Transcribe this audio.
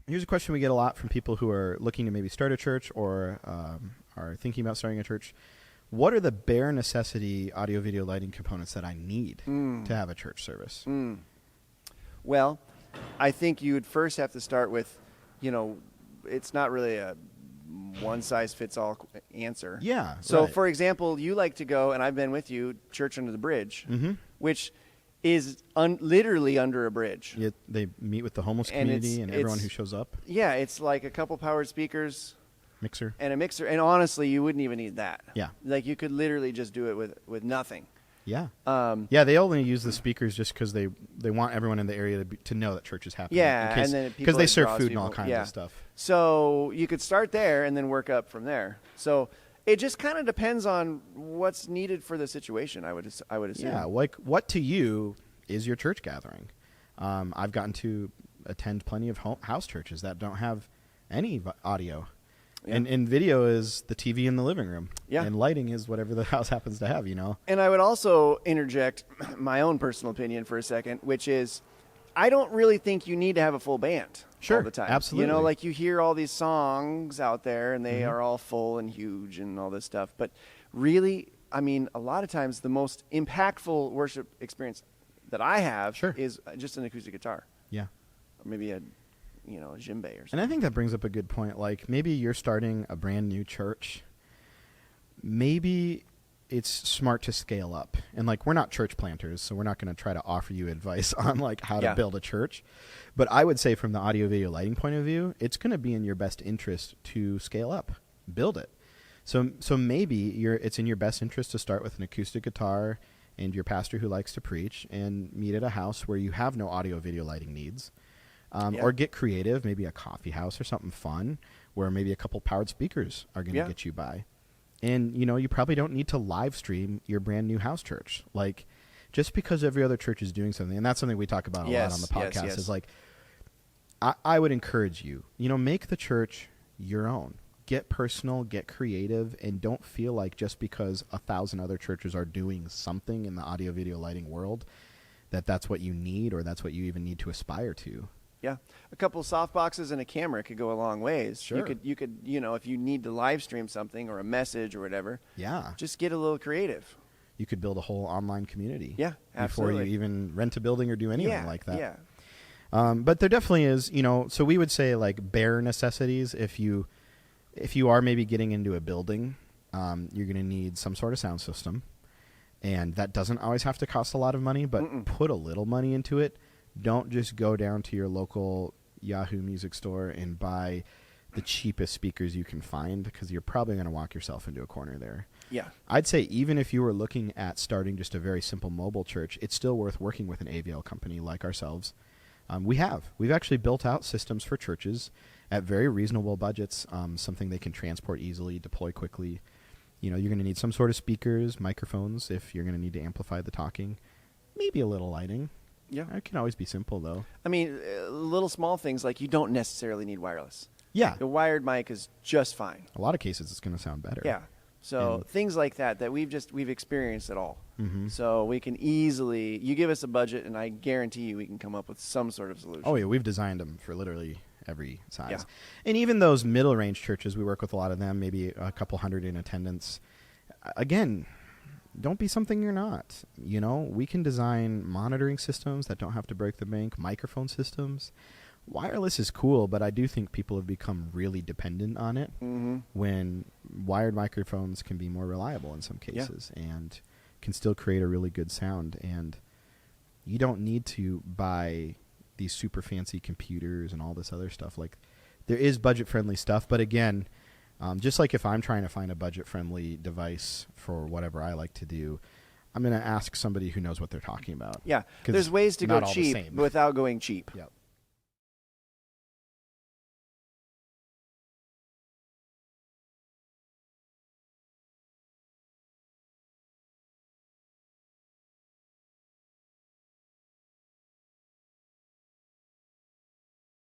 Here's a question we get a lot from people who are looking to maybe start a church or are thinking about starting a church. What are the bare necessity audio video lighting components that I need to have a church service? Well, I think you would first have to start with, it's not really a one-size-fits-all answer. Yeah. So, right. for example, you like to go, and I've been with you, Church Under the Bridge, which is literally under a bridge. Yeah, they meet with the homeless community and everyone who shows up. Yeah, it's like a couple powered speakers. Mixer. And a mixer. And honestly, you wouldn't even need that. Yeah. Like, you could literally just do it with nothing. Yeah. Yeah, they only use the speakers just because they want everyone in the area to know that church is happening. Yeah, and then because they serve food people, and all kinds of stuff. So you could start there and then work up from there. So it just kind of depends on what's needed for the situation, I would assume. Yeah, like what to you is your church gathering? I've gotten to attend plenty of house churches that don't have any audio. Yeah. And video is the TV in the living room. Yeah. And lighting is whatever the house happens to have, And I would also interject my own personal opinion for a second, which is I don't really think you need to have a full band all the time. Absolutely. Like you hear all these songs out there and they are all full and huge and all this stuff. But really, a lot of times the most impactful worship experience that I have is just an acoustic guitar. Yeah. Or maybe a djembe or something. And I think that brings up a good point. Like maybe you're starting a brand new church. Maybe it's smart to scale up. And like we're not church planters, so we're not going to try to offer you advice on like how to build a church. But I would say from the audio video lighting point of view, it's going to be in your best interest to scale up, build it. So maybe it's in your best interest to start with an acoustic guitar and your pastor who likes to preach and meet at a house where you have no audio video lighting needs. Or get creative, maybe a coffee house or something fun where maybe a couple powered speakers are going to get you by. And, you probably don't need to live stream your brand new house church. Like, just because every other church is doing something, and that's something we talk about a lot on the podcast, is like, I would encourage you, make the church your own. Get personal, get creative, and don't feel like just because 1,000 other churches are doing something in the audio video lighting world that's what you need or that's what you even need to aspire to. Yeah, a couple of soft boxes and a camera could go a long ways. Sure. You could, if you need to live stream something or a message or whatever. Yeah. Just get a little creative. You could build a whole online community. Yeah, absolutely. Before you even rent a building or do anything like that. Yeah. But there definitely is, so we would say like bare necessities. If you are maybe getting into a building, you're going to need some sort of sound system. And that doesn't always have to cost a lot of money, but put a little money into it. Don't just go down to your local Yahoo Music store and buy the cheapest speakers you can find because you're probably going to walk yourself into a corner there. Yeah. I'd say even if you were looking at starting just a very simple mobile church, it's still worth working with an AVL company like ourselves. We've actually built out systems for churches at very reasonable budgets, something they can transport easily, deploy quickly. You're going to need some sort of speakers, microphones if you're going to need to amplify the talking, maybe a little lighting. Yeah. It can always be simple, though. Little small things like you don't necessarily need wireless. Yeah. The wired mic is just fine. A lot of cases, it's going to sound better. Yeah. So things like that we've experienced it all. Mm-hmm. So we can easily, you give us a budget and I guarantee you we can come up with some sort of solution. Oh, yeah. We've designed them for literally every size. Yeah. And even those middle range churches, we work with a lot of them, maybe a couple hundred in attendance. Again, don't be something you're not. We can design monitoring systems that don't have to break the bank, microphone systems. Wireless is cool, but I do think people have become really dependent on it when wired microphones can be more reliable in some cases and can still create a really good sound. And you don't need to buy these super fancy computers and all this other stuff. Like, there is budget-friendly stuff, but again, just like if I'm trying to find a budget-friendly device for whatever I like to do, I'm going to ask somebody who knows what they're talking about. Yeah, there's ways to go cheap without going cheap. Yep.